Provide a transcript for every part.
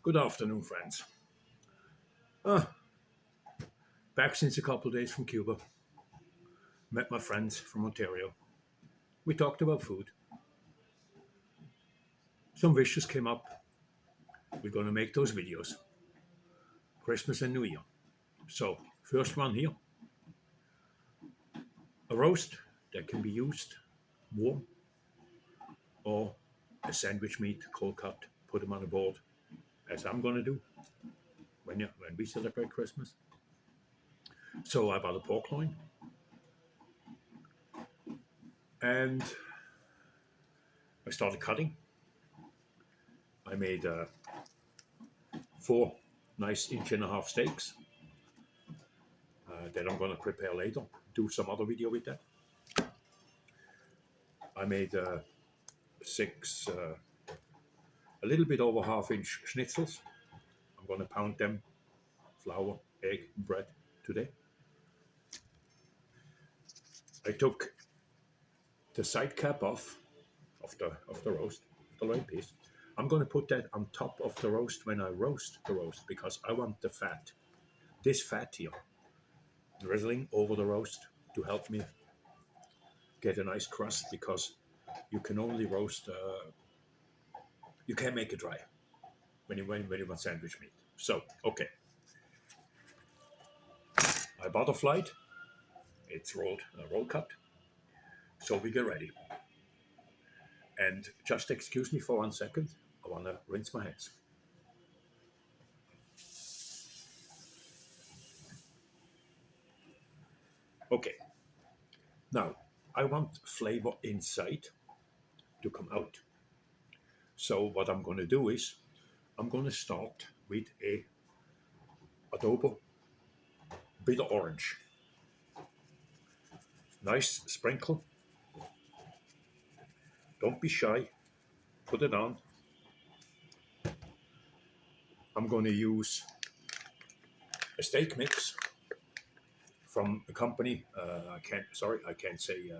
Good afternoon, friends. Ah, back since a couple of days from Cuba. Met my friends from Ontario. We talked about food. Some wishes came up. We're going to make those videos. Christmas and New Year. So, first one here. A roast that can be used warm or a sandwich meat, cold cut, put them on a board, as I'm going to do when we celebrate Christmas. So I bought a pork loin and I started cutting. I made four nice inch-and-a-half steaks that I'm going to prepare later. Do some other video with that. I made six, a little bit over half-inch schnitzels. I'm going to pound them, flour, egg, bread today. I took the side cap off of the roast, the loin piece. I'm going to put that on top of the roast when I roast the roast because I want the fat, this fat here, drizzling over the roast to help me get a nice crust because you can only roast, you can't make it dry when you want sandwich meat. So, okay. I butterflied. It's roll cut. So we get ready. And just excuse me for 1 second. I want to rinse my hands. Okay. Now, I want flavor inside to come out. So what I'm going to do is I'm going to start with a adobo bitter orange. Nice sprinkle. Don't be shy. Put it on. I'm going to use a steak mix from a company. I can't say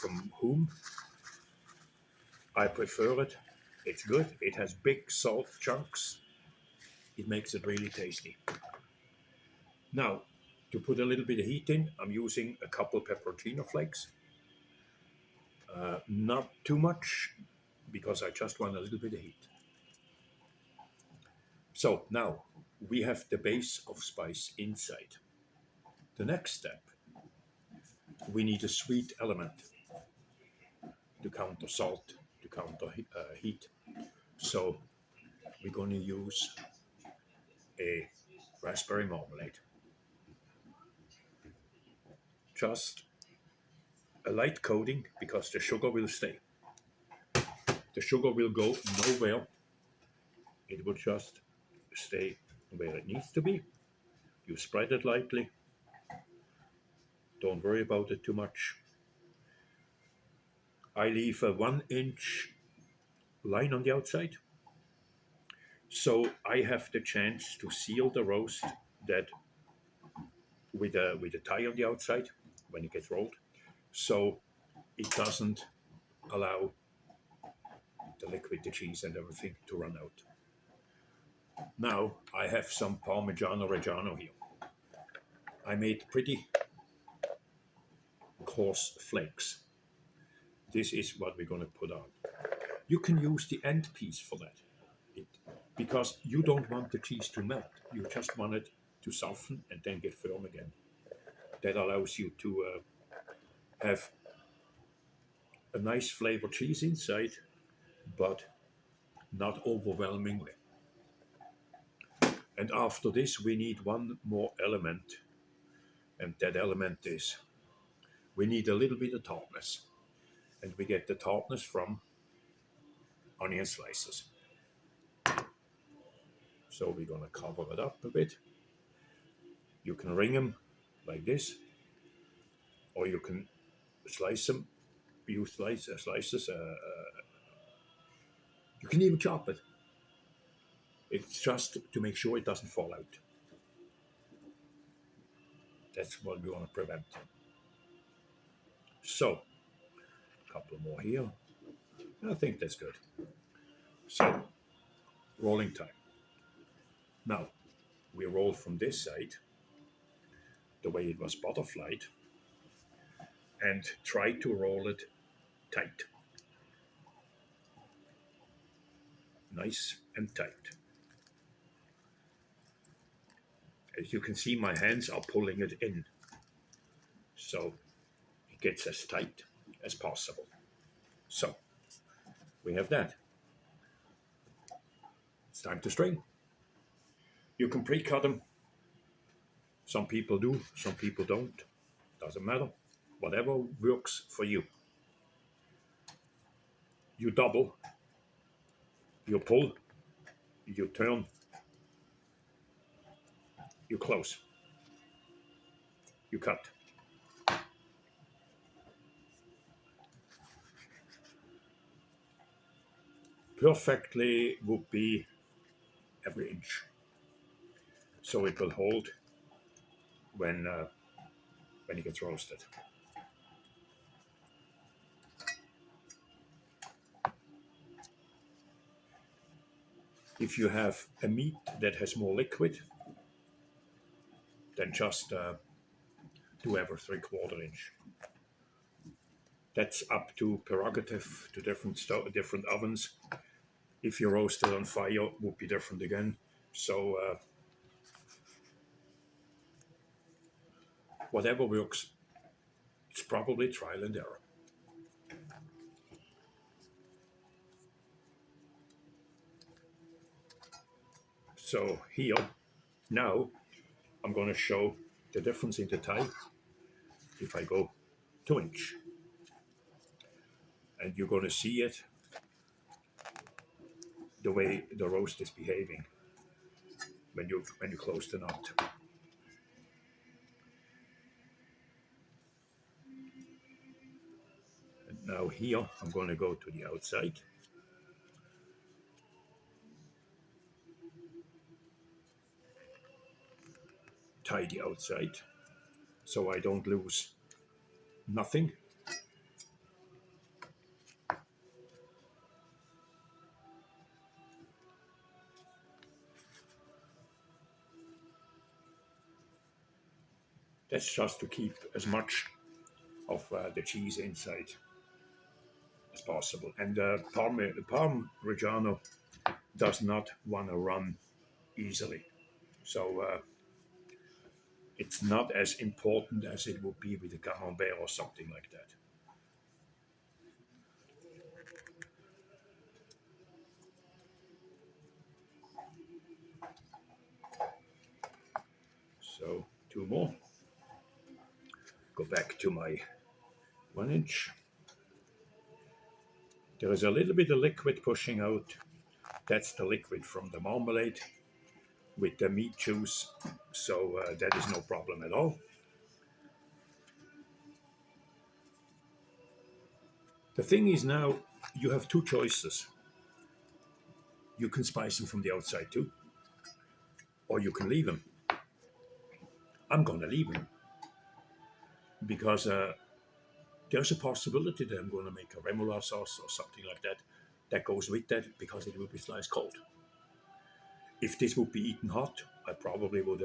from whom. I prefer it. It's good. It has big salt chunks. It makes it really tasty. Now, to put a little bit of heat in, I'm using a couple pepperoncino flakes. Not too much, because I just want a little bit of heat. So now we have the base of spice inside. The next step, we need a sweet element to counter salt, to counter heat. So we're going to use a raspberry marmalade. Just a light coating because the sugar will stay. The sugar will go nowhere. It will just stay where it needs to be. You spread it lightly. Don't worry about it too much. I leave a 1-inch line on the outside. So I have the chance to seal the roast that with a tie on the outside when it gets rolled. So it doesn't allow the liquid, the cheese and everything to run out. Now I have some Parmigiano Reggiano here. I made pretty coarse flakes. This is what we're going to put on. You can use the end piece for that, because you don't want the cheese to melt. You just want it to soften and then get firm again. That allows you to have a nice flavored cheese inside, but not overwhelmingly. And after this, we need one more element, and that element is we need a little bit of tartness, and we get the tartness from onion slices. So we're going to cover it up a bit. You can ring them like this, or you can slice them. You slices. You can even chop it. It's just to make sure it doesn't fall out. That's what we want to prevent. So, a couple more here. I think that's good. So, rolling time. Now, we roll from this side, the way it was butterflied, and try to roll it tight. Nice and tight. As you can see, my hands are pulling it in. So it gets as tight as possible. So we have that. It's time to string. You can pre-cut them. Some people do, some people don't. Doesn't matter. Whatever works for you. You double, you pull, you turn, you close, you cut. Perfectly would be every inch. So it will hold when it gets roasted. If you have a meat that has more liquid, then just do every 3/4 inch. That's up to prerogative to different ovens. If you roast it on fire, would be different again. So whatever works, it's probably trial and error. So here, now, I'm going to show the difference in the tie if I go 2 inch. And you're going to see it the way the roast is behaving when you close the nut. And now here, I'm going to go to the outside. Tie the outside so I don't lose nothing. That's just to keep as much of the cheese inside as possible. And Parm Reggiano does not want to run easily. So it's not as important as it would be with a Camembert or something like that. So 2 more. Go back to my 1 inch. There is a little bit of liquid pushing out. That's the liquid from the marmalade with the meat juice. So that is no problem at all. The thing is now, you have two choices. You can spice them from the outside too, or you can leave them. I'm going to leave them because there's a possibility that I'm going to make a remoulade sauce or something like that that goes with that because it will be sliced cold. If this would be eaten hot, I probably would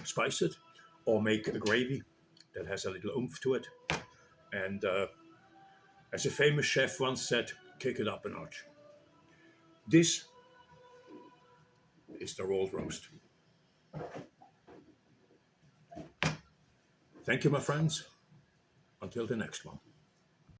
spice it or make a gravy that has a little oomph to it. And as a famous chef once said, kick it up a notch. This is the rolled roast. Thank you, my friends. Until the next one.